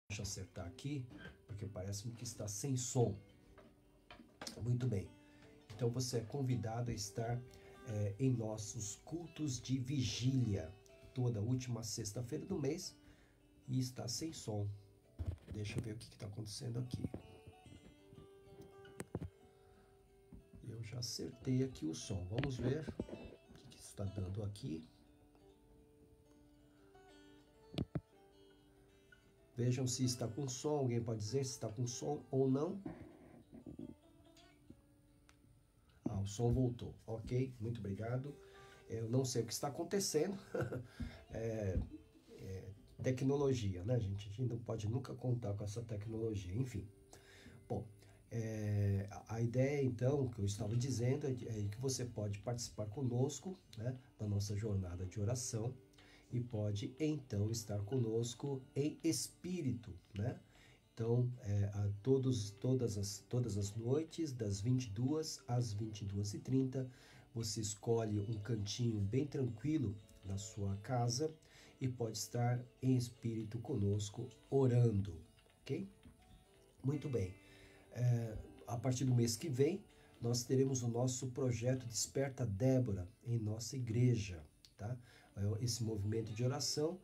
Deixa eu acertar aqui, porque parece-me que está sem som. Muito bem. Então você é convidado a estar em nossos cultos de vigília, toda última sexta-feira do mês, e está sem som. Deixa eu ver o que está acontecendo aqui. Eu já acertei aqui o som. Vamos ver o que está dando aqui. Vejam se está com som. Alguém pode dizer se está com som ou não? Ah, o som voltou. Ok, muito obrigado. Eu não sei o que está acontecendo. Tecnologia, né, gente? A gente não pode nunca contar com essa tecnologia. Enfim. Bom, a ideia, então, que eu estava dizendo é que você pode participar conosco, né, da nossa jornada de oração e pode, então, estar conosco em espírito, né? Então, todas as noites, das 22 às 22h30, você escolhe um cantinho bem tranquilo na sua casa e pode estar em espírito conosco, orando, ok? Muito bem. A partir do mês que vem, nós teremos o nosso projeto Desperta Débora em nossa igreja, tá? Esse movimento de oração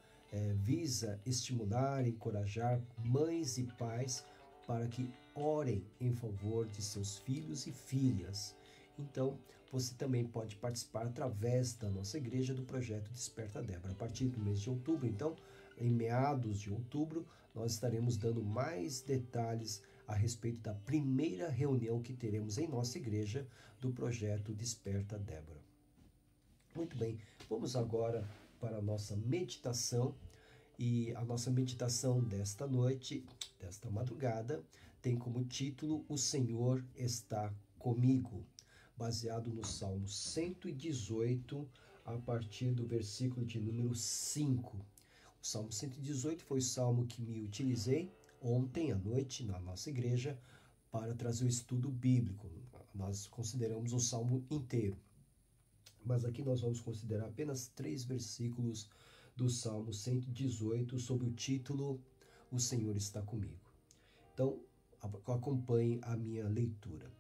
visa estimular, encorajar mães e pais para que orem em favor de seus filhos e filhas. Então, você também pode participar através da nossa igreja do projeto Desperta Débora. A partir do mês de outubro, então, em meados de outubro, nós estaremos dando mais detalhes a respeito da primeira reunião que teremos em nossa igreja do projeto Desperta Débora. Muito bem, vamos agora para a nossa meditação. E a nossa meditação desta noite, desta madrugada, tem como título O Senhor está comigo, baseado no Salmo 118, a partir do versículo de número 5. O Salmo 118 foi o salmo que me utilizei ontem à noite na nossa igreja para trazer o estudo bíblico. Nós consideramos o salmo inteiro, mas aqui nós vamos considerar apenas 3 versículos do Salmo 118 sob o título O Senhor está comigo. Então, acompanhe a minha leitura.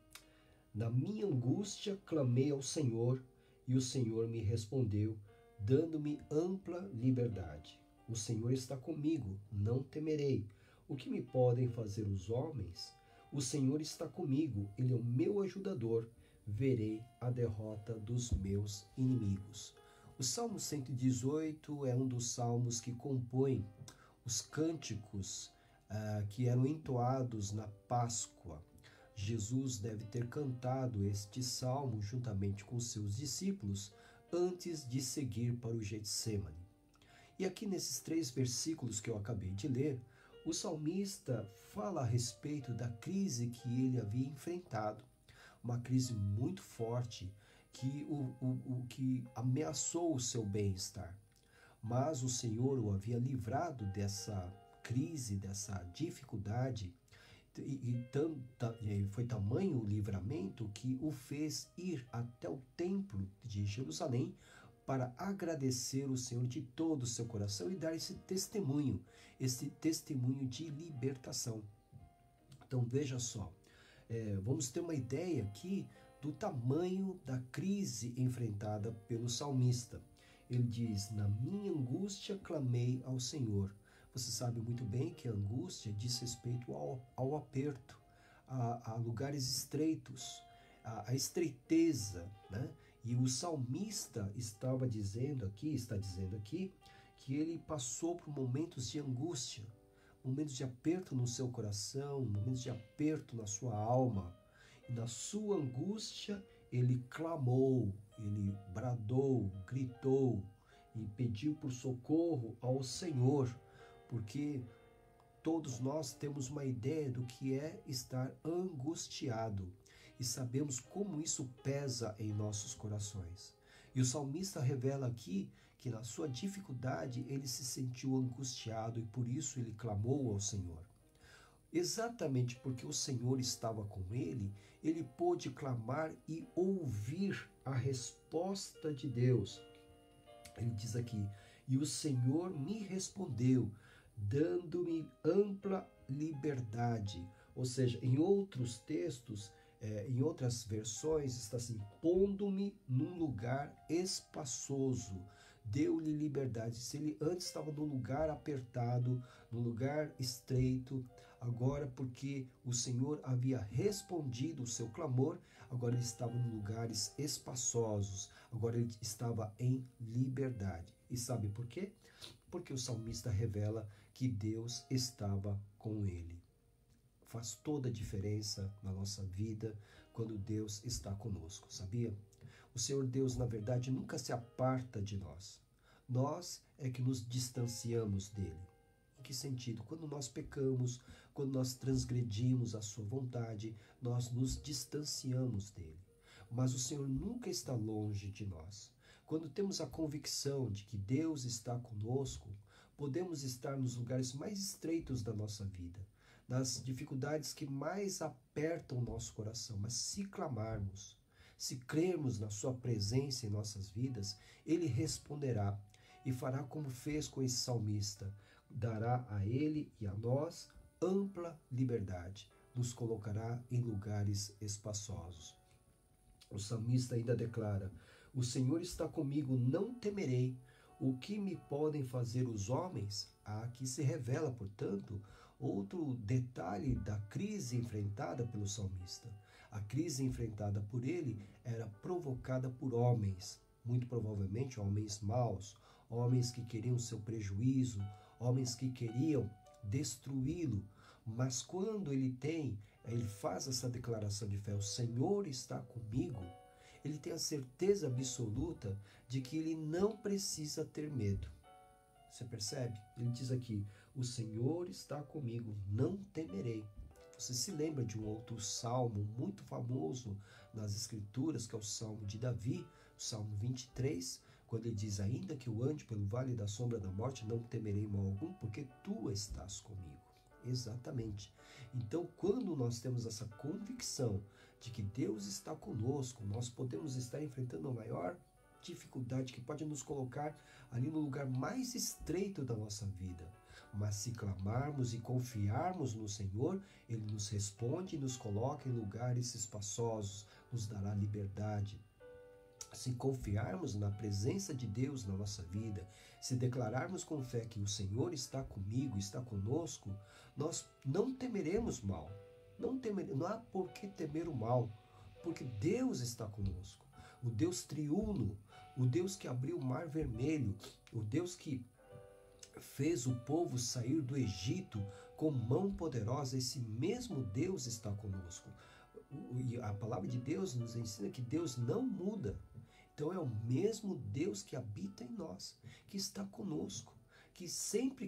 Na minha angústia clamei ao Senhor e o Senhor me respondeu, dando-me ampla liberdade. O Senhor está comigo, não temerei. O que me podem fazer os homens? O Senhor está comigo, Ele é o meu ajudador. Verei a derrota dos meus inimigos. O Salmo 118 é um dos salmos que compõem os cânticos que eram entoados na Páscoa. Jesus deve ter cantado este salmo juntamente com seus discípulos antes de seguir para o Getsêmani. E aqui nesses 3 versículos que eu acabei de ler, o salmista fala a respeito da crise que ele havia enfrentado. Uma crise muito forte que ameaçou o seu bem-estar. Mas o Senhor o havia livrado dessa crise, dessa dificuldade, e foi tamanho o livramento que o fez ir até o templo de Jerusalém para agradecer o Senhor de todo o seu coração e dar esse testemunho de libertação. Então veja só, vamos ter uma ideia aqui do tamanho da crise enfrentada pelo salmista. Ele diz, na minha angústia clamei ao Senhor. Você sabe muito bem que a angústia diz respeito ao aperto, a lugares estreitos, a estreiteza, né? E o salmista está dizendo aqui, que ele passou por momentos de angústia, momentos de aperto no seu coração, momentos de aperto na sua alma. E na sua angústia, ele clamou, ele bradou, gritou e pediu por socorro ao Senhor, porque todos nós temos uma ideia do que é estar angustiado e sabemos como isso pesa em nossos corações. E o salmista revela aqui que na sua dificuldade ele se sentiu angustiado e por isso ele clamou ao Senhor. Exatamente porque o Senhor estava com ele, ele pôde clamar e ouvir a resposta de Deus. Ele diz aqui, e o Senhor me respondeu, dando-me ampla liberdade. Ou seja, em outros textos, em outras versões, está assim: pondo-me num lugar espaçoso, deu-lhe liberdade. Se ele antes estava num lugar apertado, num lugar estreito, agora, porque o Senhor havia respondido o seu clamor, agora ele estava em lugares espaçosos, agora ele estava em liberdade. E sabe por quê? Porque o salmista revela que Deus estava com ele. Faz toda a diferença na nossa vida quando Deus está conosco, sabia? O Senhor Deus, na verdade, nunca se aparta de nós. Nós é que nos distanciamos dele. Em que sentido? Quando nós pecamos, quando nós transgredimos a sua vontade, nós nos distanciamos dele. Mas o Senhor nunca está longe de nós. Quando temos a convicção de que Deus está conosco, podemos estar nos lugares mais estreitos da nossa vida, nas dificuldades que mais apertam o nosso coração, mas se clamarmos, se crermos na sua presença em nossas vidas, ele responderá e fará como fez com esse salmista, dará a ele e a nós ampla liberdade, nos colocará em lugares espaçosos. O salmista ainda declara: o Senhor está comigo, não temerei. O que me podem fazer os homens? Aqui se revela, portanto, outro detalhe da crise enfrentada pelo salmista. A crise enfrentada por ele era provocada por homens, muito provavelmente homens maus, homens que queriam seu prejuízo, homens que queriam destruí-lo. Mas quando ele faz essa declaração de fé: o Senhor está comigo, ele tem a certeza absoluta de que ele não precisa ter medo. Você percebe? Ele diz aqui: o Senhor está comigo, não temerei. Você se lembra de um outro salmo muito famoso nas Escrituras, que é o Salmo de Davi, o Salmo 23, quando ele diz: ainda que eu ande pelo vale da sombra da morte, não temerei mal algum, porque tu estás comigo. Exatamente. Então, quando nós temos essa convicção de que Deus está conosco, nós podemos estar enfrentando a maior dificuldade que pode nos colocar ali no lugar mais estreito da nossa vida. Mas se clamarmos e confiarmos no Senhor, ele nos responde e nos coloca em lugares espaçosos, nos dará liberdade. Se confiarmos na presença de Deus na nossa vida, se declararmos com fé que o Senhor está comigo, está conosco, nós não temeremos mal. Não há por que temer o mal, porque Deus está conosco. O Deus triuno, o Deus que abriu o mar vermelho, o Deus que fez o povo sair do Egito com mão poderosa, esse mesmo Deus está conosco. E a palavra de Deus nos ensina que Deus não muda. Então é o mesmo Deus que habita em nós, que está conosco, que sempre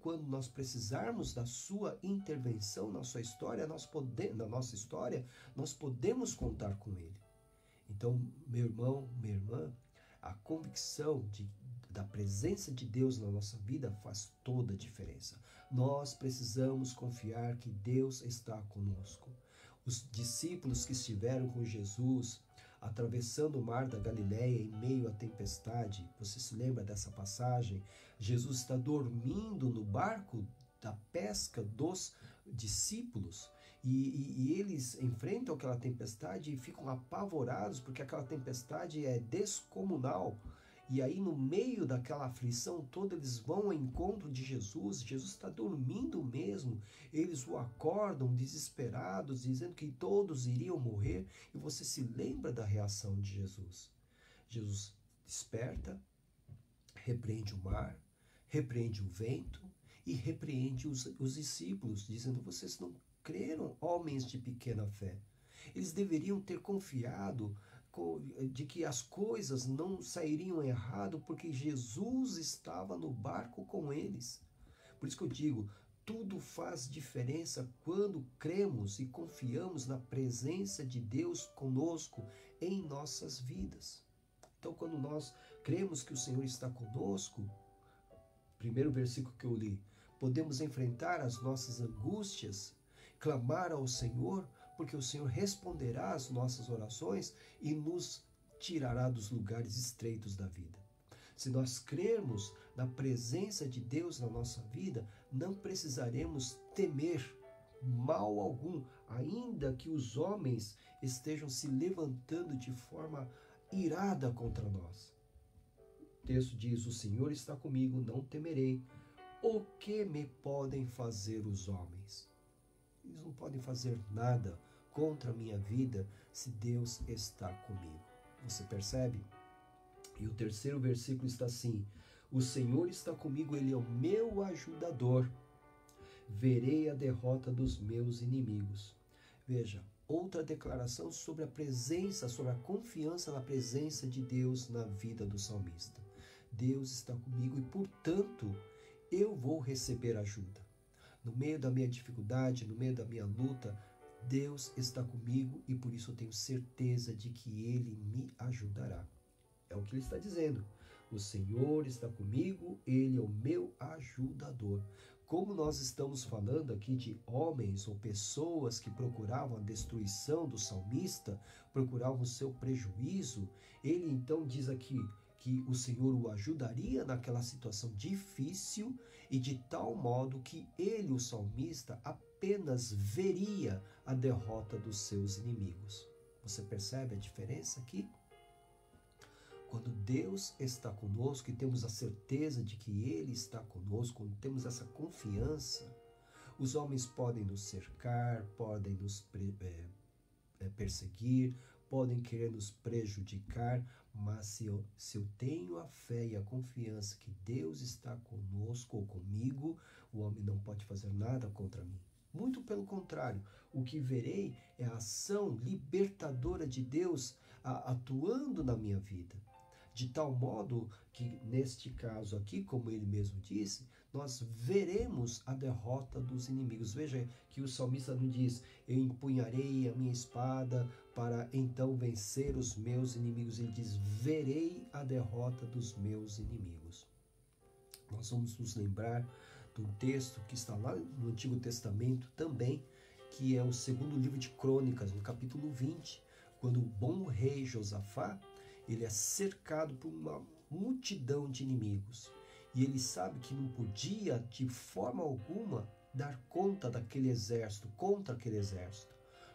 quando nós precisarmos da sua intervenção na sua história, na nossa história, nós podemos contar com ele. Então, meu irmão, minha irmã, a convicção da presença de Deus na nossa vida faz toda a diferença. Nós precisamos confiar que Deus está conosco. Os discípulos que estiveram com Jesus, atravessando o mar da Galileia em meio à tempestade, você se lembra dessa passagem? Jesus está dormindo no barco da pesca dos discípulos e eles enfrentam aquela tempestade e ficam apavorados porque aquela tempestade é descomunal. E aí, no meio daquela aflição toda, eles vão ao encontro de Jesus. Jesus está dormindo mesmo. Eles o acordam desesperados, dizendo que todos iriam morrer. E você se lembra da reação de Jesus. Jesus desperta, repreende o mar, repreende o vento e repreende os discípulos, dizendo: vocês não creram, homens de pequena fé. Eles deveriam ter confiado de que as coisas não sairiam errado, porque Jesus estava no barco com eles. Por isso que eu digo, tudo faz diferença quando cremos e confiamos na presença de Deus conosco em nossas vidas. Então, quando nós cremos que o Senhor está conosco, primeiro versículo que eu li, podemos enfrentar as nossas angústias, clamar ao Senhor, porque o Senhor responderá às nossas orações e nos tirará dos lugares estreitos da vida. Se nós crermos na presença de Deus na nossa vida, não precisaremos temer mal algum, ainda que os homens estejam se levantando de forma irada contra nós. O texto diz: o Senhor está comigo, não temerei. O que me podem fazer os homens? Eles não podem fazer nada contra a minha vida se Deus está comigo. Você percebe? E o terceiro versículo está assim: o Senhor está comigo, Ele é o meu ajudador. Verei a derrota dos meus inimigos. Veja, outra declaração sobre a presença, sobre a confiança na presença de Deus na vida do salmista. Deus está comigo e, portanto, eu vou receber ajuda. No meio da minha dificuldade, no meio da minha luta, Deus está comigo e por isso eu tenho certeza de que Ele me ajudará. É o que ele está dizendo. O Senhor está comigo, Ele é o meu ajudador. Como nós estamos falando aqui de homens ou pessoas que procuravam a destruição do salmista, procuravam o seu prejuízo, ele então diz aqui que o Senhor o ajudaria naquela situação difícil e de tal modo que ele, o salmista, apenas veria a derrota dos seus inimigos. Você percebe a diferença aqui? Quando Deus está conosco e temos a certeza de que Ele está conosco, quando temos essa confiança, os homens podem nos cercar, podem nos perseguir, podem querer nos prejudicar, mas se eu tenho a fé e a confiança que Deus está conosco ou comigo, o homem não pode fazer nada contra mim. Muito pelo contrário, o que verei é a ação libertadora de Deus atuando na minha vida. De tal modo que, neste caso aqui, como ele mesmo disse, nós veremos a derrota dos inimigos. Veja que o salmista não diz: eu empunharei a minha espada para então vencer os meus inimigos. Ele diz: verei a derrota dos meus inimigos. Nós vamos nos lembrar de um texto que está lá no Antigo Testamento também, que é o segundo livro de Crônicas, no capítulo 20, quando o bom rei Josafá, ele é cercado por uma multidão de inimigos. E ele sabe que não podia, de forma alguma, dar conta daquele exército, contra aquele exército.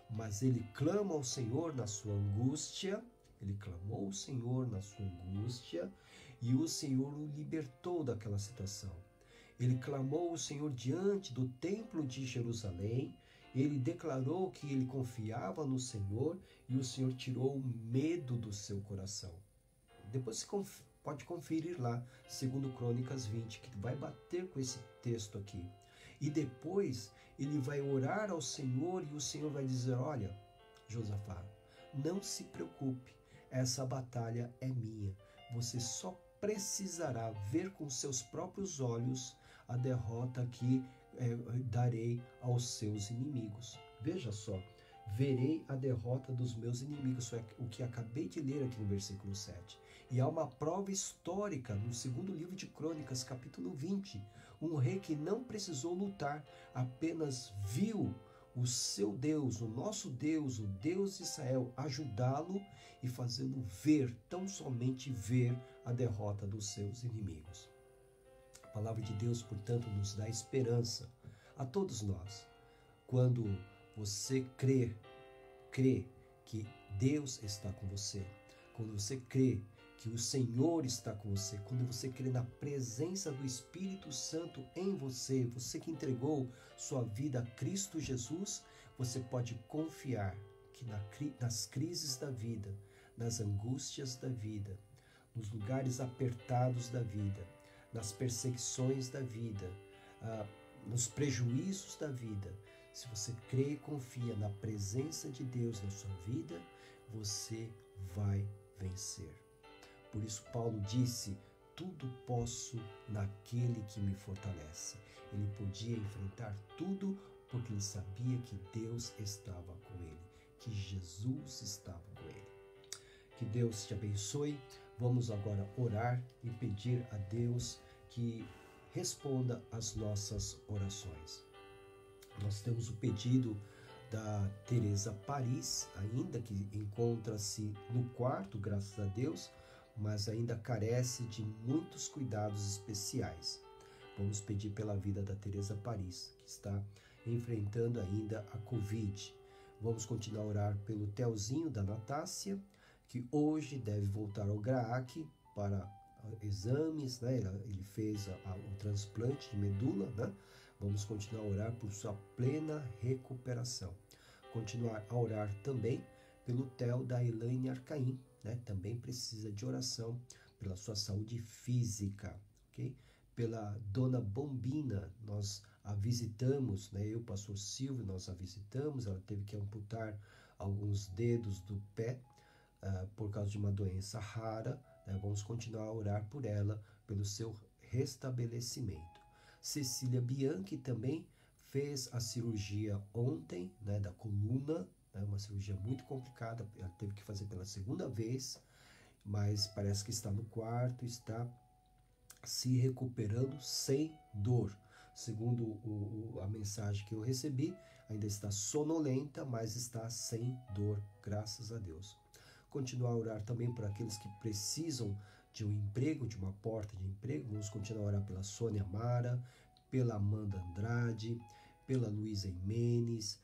Mas ele clama ao Senhor na sua angústia, ele clamou ao Senhor na sua angústia, e o Senhor o libertou daquela situação. Ele clamou ao Senhor diante do templo de Jerusalém, ele declarou que ele confiava no Senhor e o Senhor tirou o medo do seu coração. Depois você pode conferir lá, segundo Crônicas 20, que vai bater com esse texto aqui. E depois ele vai orar ao Senhor e o Senhor vai dizer: olha, Josafá, não se preocupe, essa batalha é minha. Você só precisará ver com seus próprios olhos a derrota que darei aos seus inimigos. Veja só, verei a derrota dos meus inimigos, é o que acabei de ler aqui no versículo 7. E há uma prova histórica no segundo livro de Crônicas, capítulo 20. Um rei que não precisou lutar, apenas viu o seu Deus, o nosso Deus, o Deus de Israel, ajudá-lo e fazê-lo ver, tão somente ver, a derrota dos seus inimigos. A palavra de Deus, portanto, nos dá esperança a todos nós. Quando você crê que Deus está com você, quando você crê que o Senhor está com você, quando você crê na presença do Espírito Santo em você, você que entregou sua vida a Cristo Jesus, você pode confiar que nas crises da vida, nas angústias da vida, nos lugares apertados da vida, nas perseguições da vida, nos prejuízos da vida, se você crê e confia na presença de Deus na sua vida, você vai vencer. Por isso Paulo disse: tudo posso naquele que me fortalece. Ele podia enfrentar tudo porque ele sabia que Deus estava com ele, que Jesus estava com ele. Que Deus te abençoe. Vamos agora orar e pedir a Deus que responda às nossas orações. Nós temos o pedido da Teresa Paris, ainda que encontra-se no quarto, graças a Deus, mas ainda carece de muitos cuidados especiais. Vamos pedir pela vida da Teresa Paris, que está enfrentando ainda a Covid. Vamos continuar a orar pelo Telzinho da Natácia, que hoje deve voltar ao GRAAC para exames, né? Ele fez o transplante de medula, né? Vamos continuar a orar por sua plena recuperação. Continuar a orar também pelo Theo da Elaine Arcaim, né? Também precisa de oração pela sua saúde física, ok? Pela Dona Bombina, nós a visitamos, né? Eu, pastor Silvio, nós a visitamos, ela teve que amputar alguns dedos do pé por causa de uma doença rara, né? Vamos continuar a orar por ela, pelo seu restabelecimento. Cecília Bianchi também fez a cirurgia ontem, né, da coluna, né, uma cirurgia muito complicada, ela teve que fazer pela segunda vez, mas parece que está no quarto, está se recuperando sem dor. Segundo a mensagem que eu recebi, ainda está sonolenta, mas está sem dor, graças a Deus. Continuar a orar também por aqueles que precisam de um emprego, de uma porta de emprego. Vamos continuar a orar pela Sônia Mara, pela Amanda Andrade, pela Luísa Imenes,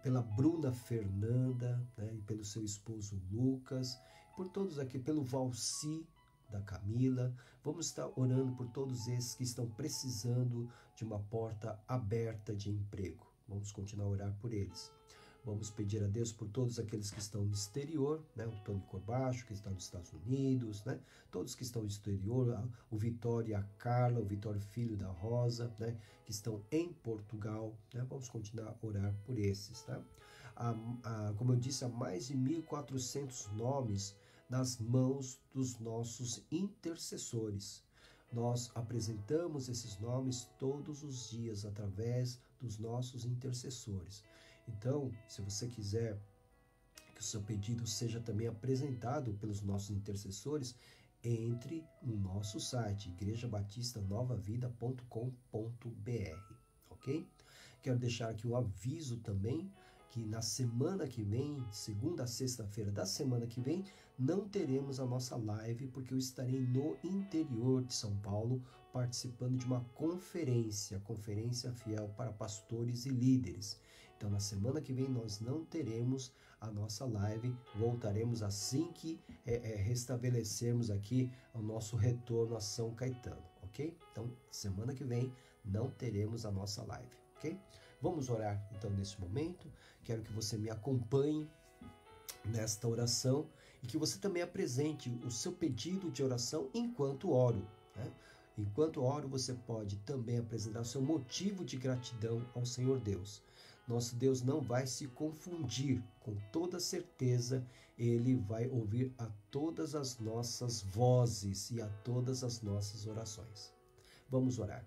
pela Bruna Fernanda, né, e pelo seu esposo Lucas, por todos aqui, pelo Valci, da Camila. Vamos estar orando por todos esses que estão precisando de uma porta aberta de emprego. Vamos continuar a orar por eles. Vamos pedir a Deus por todos aqueles que estão no exterior, né? O Tony Corbacho, que está nos Estados Unidos, né? Todos que estão no exterior, o Vitório e a Carla, o Vitório filho da Rosa, né? Que estão em Portugal, né? Vamos continuar a orar por esses, tá? Como eu disse, há mais de 1.400 nomes nas mãos dos nossos intercessores. Nós apresentamos esses nomes todos os dias através dos nossos intercessores. Então, se você quiser que o seu pedido seja também apresentado pelos nossos intercessores, entre no nosso site igrejabatistanovavida.com.br, ok? Quero deixar aqui um aviso também que na semana que vem, segunda a sexta-feira da semana que vem, não teremos a nossa live porque eu estarei no interior de São Paulo participando de uma conferência fiel para pastores e líderes. Então, na semana que vem nós não teremos a nossa live, voltaremos assim que restabelecermos aqui o nosso retorno a São Caetano, ok? Então, semana que vem não teremos a nossa live, ok? Vamos orar então nesse momento. Quero que você me acompanhe nesta oração e que você também apresente o seu pedido de oração enquanto oro, né? Enquanto oro, você pode também apresentar o seu motivo de gratidão ao Senhor Deus. Nosso Deus não vai se confundir, com toda certeza Ele vai ouvir a todas as nossas vozes e a todas as nossas orações. Vamos orar.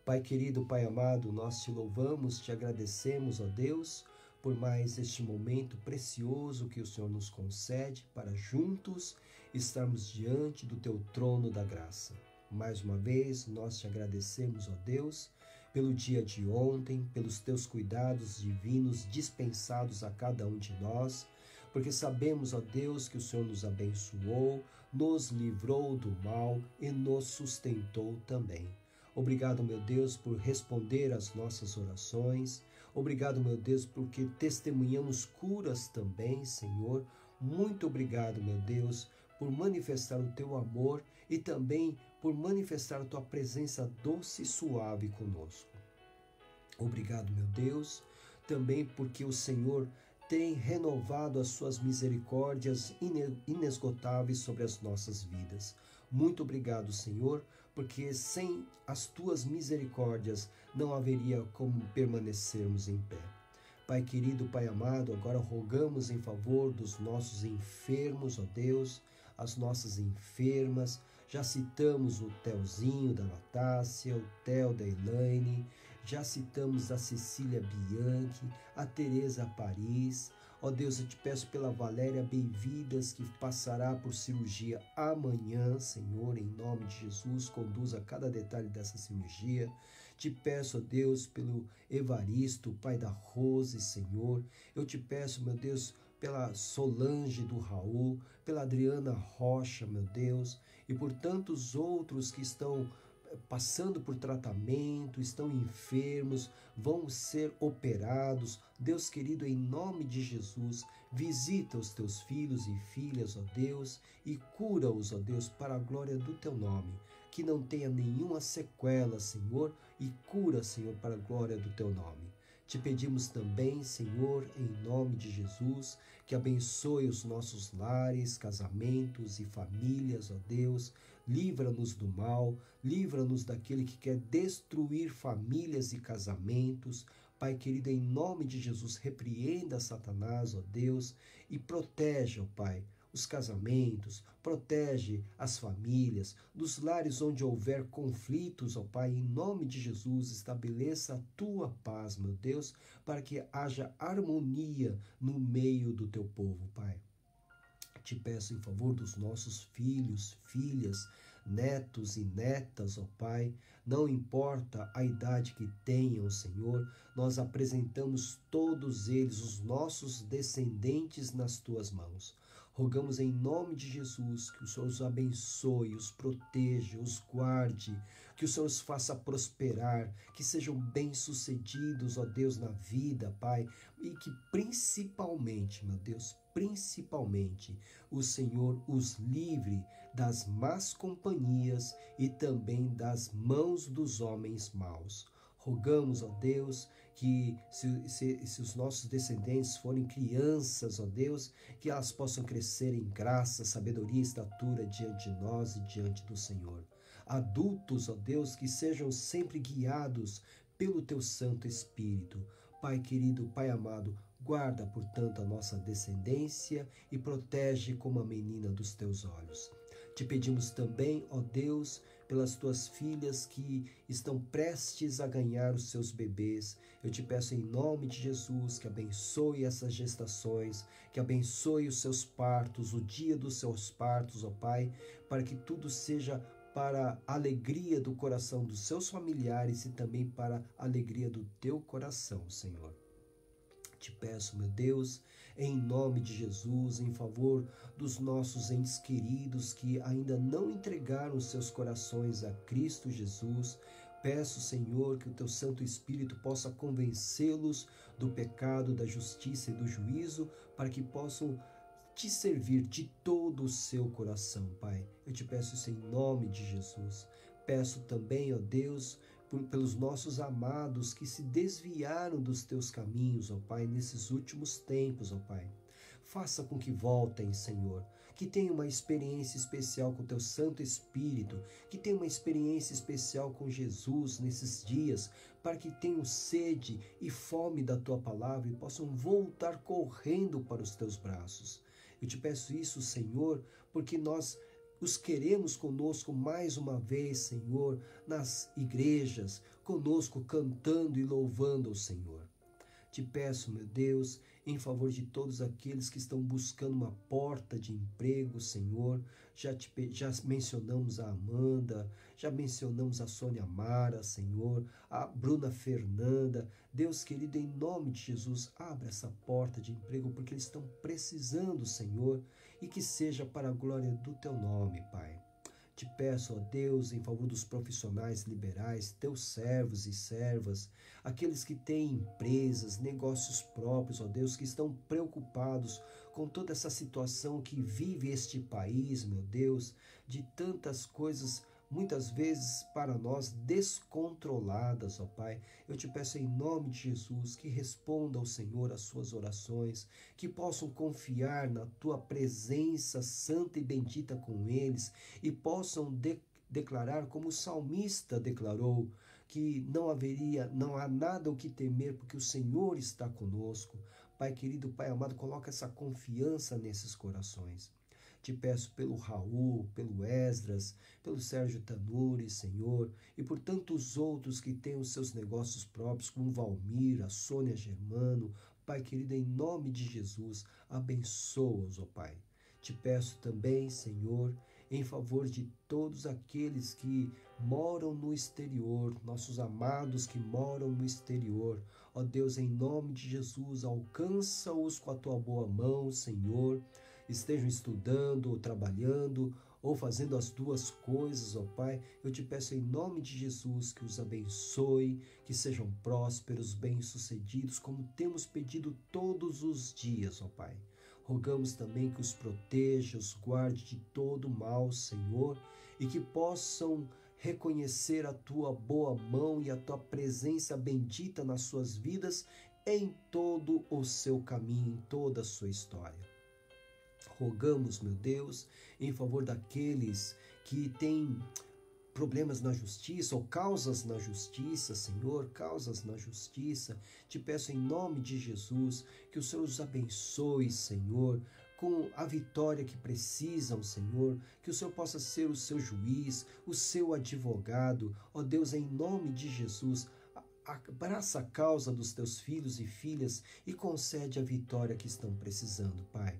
Pai querido, Pai amado, nós te louvamos, te agradecemos, ó Deus, por mais este momento precioso que o Senhor nos concede para juntos estarmos diante do teu trono da graça. Mais uma vez, nós te agradecemos, ó Deus, pelo dia de ontem, pelos teus cuidados divinos dispensados a cada um de nós, porque sabemos, ó Deus, que o Senhor nos abençoou, nos livrou do mal e nos sustentou também. Obrigado, meu Deus, por responder às nossas orações. Obrigado, meu Deus, porque testemunhamos curas também, Senhor. Muito obrigado, meu Deus, por manifestar o teu amor e também por manifestar a tua presença doce e suave conosco. Obrigado, meu Deus, também porque o Senhor tem renovado as suas misericórdias inesgotáveis sobre as nossas vidas. Muito obrigado, Senhor, porque sem as tuas misericórdias não haveria como permanecermos em pé. Pai querido, Pai amado, agora rogamos em favor dos nossos enfermos, ó Deus, as nossas enfermas. Já citamos o Telzinho da Natácia, o Theo da Elaine, já citamos a Cecília Bianchi, a Teresa Paris. Ó Deus, eu te peço pela Valéria Bem-Vidas, que passará por cirurgia amanhã, Senhor, em nome de Jesus, conduza cada detalhe dessa cirurgia. Te peço, ó Deus, pelo Evaristo, pai da Rose, Senhor. Eu te peço, meu Deus, pela Solange do Raul, pela Adriana Rocha, meu Deus, e por tantos outros que estão passando por tratamento, estão enfermos, vão ser operados. Deus querido, em nome de Jesus, visita os teus filhos e filhas, ó Deus, e cura-os, ó Deus, para a glória do teu nome. Que não tenha nenhuma sequela, Senhor, e cura, Senhor, para a glória do teu nome. Te pedimos também, Senhor, em nome de Jesus, que abençoe os nossos lares, casamentos e famílias, ó Deus. Livra-nos do mal, livra-nos daquele que quer destruir famílias e casamentos. Pai querido, em nome de Jesus, repreenda Satanás, ó Deus, e protege, ó Pai, os casamentos, protege as famílias, dos lares onde houver conflitos, ó Pai, em nome de Jesus, estabeleça a tua paz, meu Deus, para que haja harmonia no meio do teu povo, Pai. Te peço em favor dos nossos filhos, filhas, netos e netas, ó Pai, não importa a idade que tenham, Senhor, nós apresentamos todos eles, os nossos descendentes, nas tuas mãos. Rogamos em nome de Jesus que o Senhor os abençoe, os proteja, os guarde, que o Senhor os faça prosperar, que sejam bem-sucedidos, ó Deus, na vida, Pai, e que principalmente, meu Deus, principalmente, o Senhor os livre das más companhias e também das mãos dos homens maus. Rogamos, ó Deus, que se os nossos descendentes forem crianças, ó Deus, que elas possam crescer em graça, sabedoria e estatura diante de nós e diante do Senhor. Adultos, ó Deus, que sejam sempre guiados pelo Teu Santo Espírito. Pai querido, Pai amado, guarda, portanto, a nossa descendência e protege como a menina dos Teus olhos. Te pedimos também, ó Deus, pelas tuas filhas que estão prestes a ganhar os seus bebês. Eu te peço em nome de Jesus que abençoe essas gestações, que abençoe os seus partos, o dia dos seus partos, ó Pai, para que tudo seja para a alegria do coração dos seus familiares e também para a alegria do teu coração, Senhor. Te peço, meu Deus, em nome de Jesus, em favor dos nossos entes queridos que ainda não entregaram seus corações a Cristo Jesus. Peço, Senhor, que o Teu Santo Espírito possa convencê-los do pecado, da justiça e do juízo, para que possam te servir de todo o seu coração, Pai. Eu te peço isso em nome de Jesus. Peço também, ó Deus, pelos nossos amados que se desviaram dos teus caminhos, ó Pai, nesses últimos tempos, ó Pai. Faça com que voltem, Senhor, que tenham uma experiência especial com o Teu Santo Espírito, que tenham uma experiência especial com Jesus nesses dias, para que tenham sede e fome da Tua Palavra e possam voltar correndo para os Teus braços. Eu te peço isso, Senhor, porque nós os queremos conosco mais uma vez, Senhor, nas igrejas, conosco cantando e louvando ao Senhor. Te peço, meu Deus, em favor de todos aqueles que estão buscando uma porta de emprego, Senhor. Já mencionamos a Amanda, já mencionamos a Sônia Mara, Senhor, a Bruna Fernanda. Deus querido, em nome de Jesus, abra essa porta de emprego, porque eles estão precisando, Senhor, e que seja para a glória do Teu nome, Pai. Te peço, ó Deus, em favor dos profissionais liberais, teus servos e servas, aqueles que têm empresas, negócios próprios, ó Deus, que estão preocupados com toda essa situação que vive este país, meu Deus, de tantas coisas, muitas vezes para nós descontroladas, ó Pai. Eu te peço em nome de Jesus que responda ao Senhor as suas orações, que possam confiar na Tua presença santa e bendita com eles e possam declarar como o salmista declarou, que não há nada o que temer, porque o Senhor está conosco. Pai querido, Pai amado, coloca essa confiança nesses corações. Te peço pelo Raul, pelo Esdras, pelo Sérgio Tanuri, Senhor, e por tantos outros que têm os seus negócios próprios, como Valmir, a Sônia Germano. Pai querido, em nome de Jesus, abençoa-os, ó Pai. Te peço também, Senhor, em favor de todos aqueles que moram no exterior, nossos amados que moram no exterior. Ó Deus, em nome de Jesus, alcança-os com a tua boa mão, Senhor. Estejam estudando ou trabalhando ou fazendo as duas coisas, ó Pai. Eu te peço em nome de Jesus que os abençoe, que sejam prósperos, bem-sucedidos, como temos pedido todos os dias, ó Pai. Rogamos também que os proteja, os guarde de todo mal, Senhor, e que possam reconhecer a tua boa mão e a tua presença bendita nas suas vidas em todo o seu caminho, em toda a sua história. Rogamos, meu Deus, em favor daqueles que têm problemas na justiça ou causas na justiça, Senhor, causas na justiça. Te peço em nome de Jesus que o Senhor os abençoe, Senhor, com a vitória que precisam, Senhor, que o Senhor possa ser o seu juiz, o seu advogado. Ó Deus, em nome de Jesus, abraça a causa dos teus filhos e filhas e concede a vitória que estão precisando, Pai.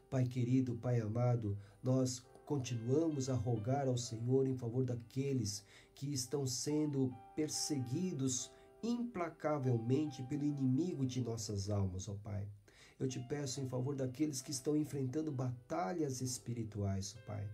Pai querido, Pai amado, nós continuamos a rogar ao Senhor em favor daqueles que estão sendo perseguidos implacavelmente pelo inimigo de nossas almas, ó Pai. Eu te peço em favor daqueles que estão enfrentando batalhas espirituais, ó Pai.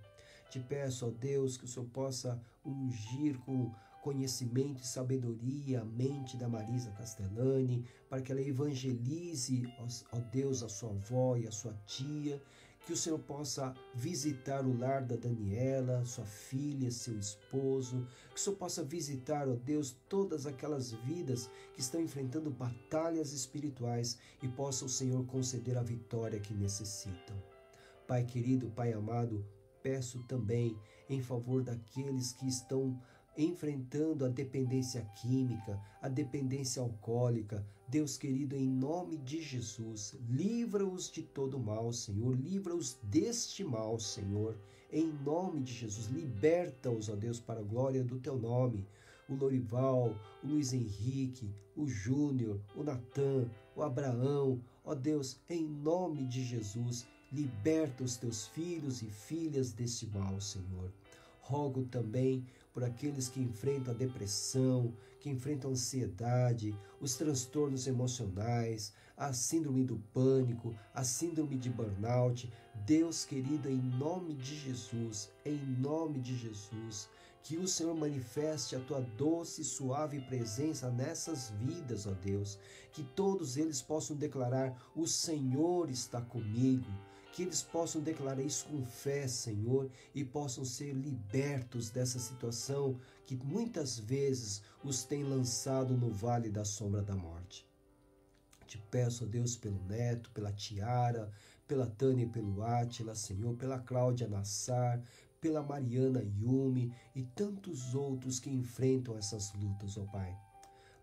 Te peço, ó Deus, que o Senhor possa ungir com conhecimento e sabedoria a mente da Marisa Castellani, para que ela evangelize, ó Deus, a sua avó e a sua tia, que o Senhor possa visitar o lar da Daniela, sua filha, seu esposo, que o Senhor possa visitar, ó Deus, todas aquelas vidas que estão enfrentando batalhas espirituais e possa o Senhor conceder a vitória que necessitam. Pai querido, Pai amado, peço também em favor daqueles que estão enfrentando a dependência química, a dependência alcoólica. Deus querido, em nome de Jesus, livra-os de todo mal, Senhor, livra-os deste mal, Senhor, em nome de Jesus, liberta-os, ó Deus, para a glória do teu nome. O Lorival, o Luiz Henrique, o Júnior, o Natan, o Abraão, ó Deus, em nome de Jesus, liberta os teus filhos e filhas deste mal, Senhor. Rogo também por aqueles que enfrentam a depressão, que enfrentam a ansiedade, os transtornos emocionais, a síndrome do pânico, a síndrome de burnout. Deus querido, em nome de Jesus, que o Senhor manifeste a tua doce e suave presença nessas vidas, ó Deus, que todos eles possam declarar: o Senhor está comigo. Que eles possam declarar isso com fé, Senhor, e possam ser libertos dessa situação que muitas vezes os tem lançado no vale da sombra da morte. Te peço, ó Deus, pelo Neto, pela Tiara, pela Tânia e pelo Átila, Senhor, pela Cláudia Nassar, pela Mariana Yumi e tantos outros que enfrentam essas lutas, ó Pai.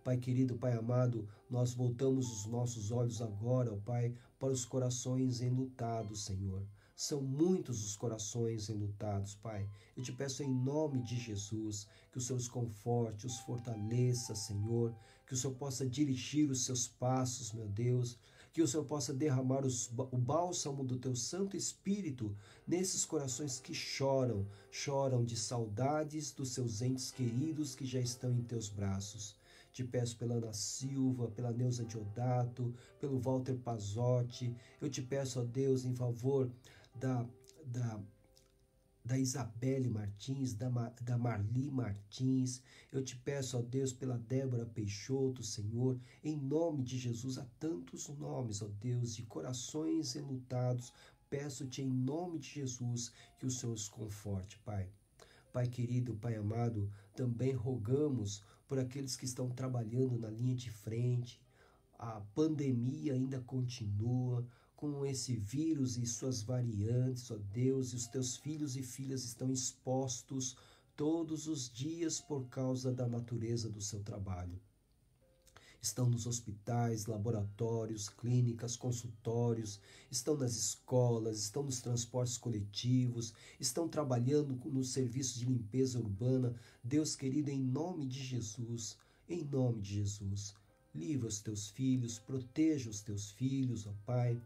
Pai querido, Pai amado, nós voltamos os nossos olhos agora, ó Pai, para os corações enlutados, Senhor. São muitos os corações enlutados, Pai. Eu te peço em nome de Jesus que o Senhor os conforte, os fortaleça, Senhor, que o Senhor possa dirigir os seus passos, meu Deus, que o Senhor possa derramar o bálsamo do teu Santo Espírito nesses corações que choram de saudades dos seus entes queridos que já estão em teus braços. Te peço pela Ana Silva, pela Neuza Diodato, pelo Walter Pazotti. Eu te peço, ó Deus, em favor da Isabelle Martins, da Marli Martins. Eu te peço, ó Deus, pela Débora Peixoto, Senhor, em nome de Jesus. Há tantos nomes, ó Deus, de corações enlutados. Peço-te em nome de Jesus que o Senhor os conforte, Pai. Pai querido, Pai amado, também rogamos por aqueles que estão trabalhando na linha de frente. A pandemia ainda continua com esse vírus e suas variantes, ó Deus, e os teus filhos e filhas estão expostos todos os dias por causa da natureza do seu trabalho. Estão nos hospitais, laboratórios, clínicas, consultórios, estão nas escolas, estão nos transportes coletivos, estão trabalhando nos serviços de limpeza urbana. Deus querido, em nome de Jesus, livra os teus filhos, proteja os teus filhos, ó Pai.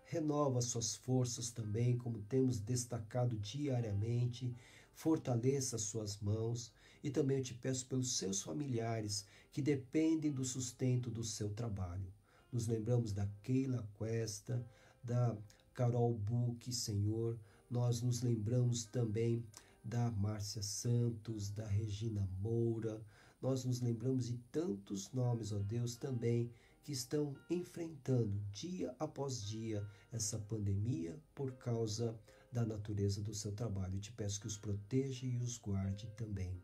renova suas forças também, como temos destacado diariamente, fortaleça suas mãos e também eu te peço pelos seus familiares que dependem do sustento do seu trabalho. Nos lembramos da Keila Cuesta, da Carol Buque, Senhor, nós nos lembramos também da Márcia Santos, da Regina Moura, nós nos lembramos de tantos nomes, ó Deus, também que estão enfrentando dia após dia essa pandemia por causa da natureza do seu trabalho. Eu te peço que os proteja e os guarde também.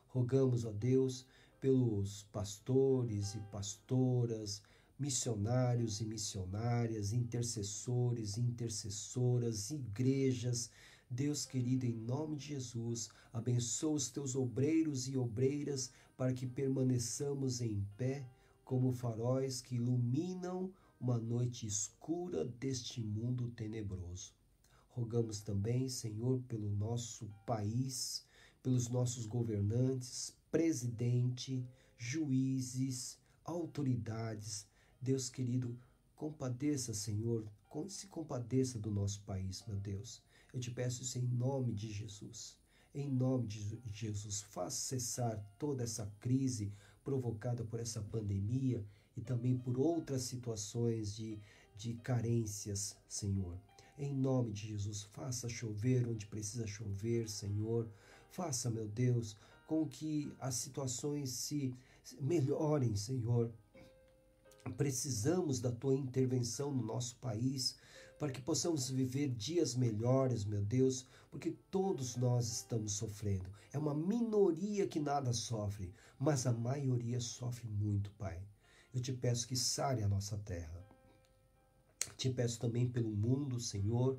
Rogamos, ó Deus, pelos pastores e pastoras, missionários e missionárias, intercessores e intercessoras, igrejas. Deus querido, em nome de Jesus, abençoa os teus obreiros e obreiras para que permaneçamos em pé como faróis que iluminam uma noite escura deste mundo tenebroso. Rogamos também, Senhor, pelo nosso país, pelos nossos governantes, presidente, juízes, autoridades. Deus querido, compadeça, Senhor, se compadeça do nosso país, meu Deus. Eu te peço isso em nome de Jesus. Em nome de Jesus, faça cessar toda essa crise provocada por essa pandemia e também por outras situações de carências, Senhor. Em nome de Jesus, faça chover onde precisa chover, Senhor. Faça, meu Deus, com que as situações se melhorem, Senhor. Precisamos da tua intervenção no nosso país para que possamos viver dias melhores, meu Deus, porque todos nós estamos sofrendo. É uma minoria que nada sofre, mas a maioria sofre muito, Pai. Eu te peço que sare a nossa terra. Te peço também pelo mundo, Senhor,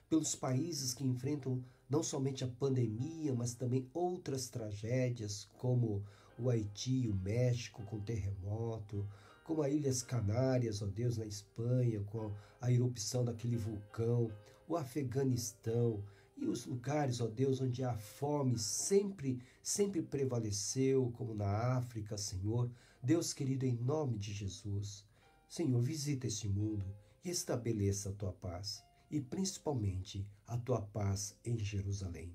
pelos países que enfrentam não somente a pandemia, mas também outras tragédias, como o Haiti, o México com terremoto, como as Ilhas Canárias, ó Deus, na Espanha, com a erupção daquele vulcão, o Afeganistão e os lugares, ó Deus, onde a fome sempre prevaleceu, como na África, Senhor. Deus querido, em nome de Jesus, Senhor, visita este mundo e estabeleça a tua paz, e principalmente a tua paz em Jerusalém.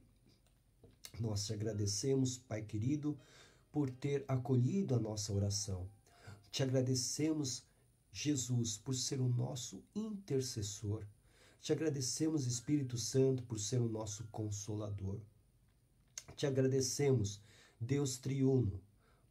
Nós te agradecemos, Pai querido, por ter acolhido a nossa oração. Te agradecemos, Jesus, por ser o nosso intercessor. Te agradecemos, Espírito Santo, por ser o nosso consolador. Te agradecemos, Deus triuno,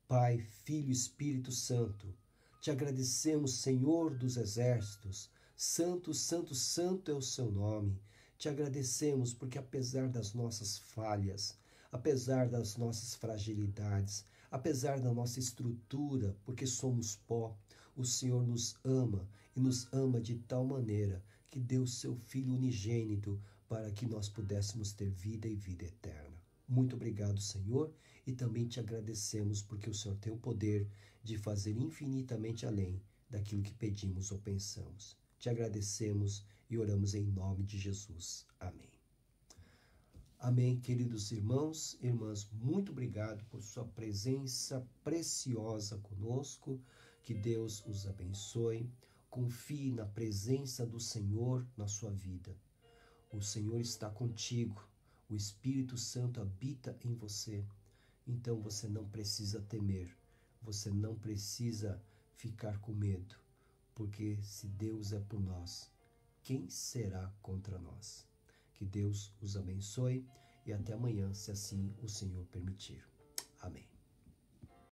Pai, Filho e Espírito Santo. Te agradecemos, Senhor dos exércitos. Santo, santo, santo é o seu nome. Te agradecemos porque apesar das nossas falhas, apesar das nossas fragilidades, apesar da nossa estrutura, porque somos pó, o Senhor nos ama e nos ama de tal maneira que deu seu Filho unigênito para que nós pudéssemos ter vida e vida eterna. Muito obrigado, Senhor, e também te agradecemos porque o Senhor tem o poder de fazer infinitamente além daquilo que pedimos ou pensamos. Te agradecemos e oramos em nome de Jesus. Amém. Amém, queridos irmãos e irmãs, muito obrigado por sua presença preciosa conosco, que Deus os abençoe, confie na presença do Senhor na sua vida. O Senhor está contigo, o Espírito Santo habita em você, então você não precisa temer, você não precisa ficar com medo, porque se Deus é por nós, quem será contra nós? Que Deus os abençoe e até amanhã, se assim o Senhor permitir. Amém.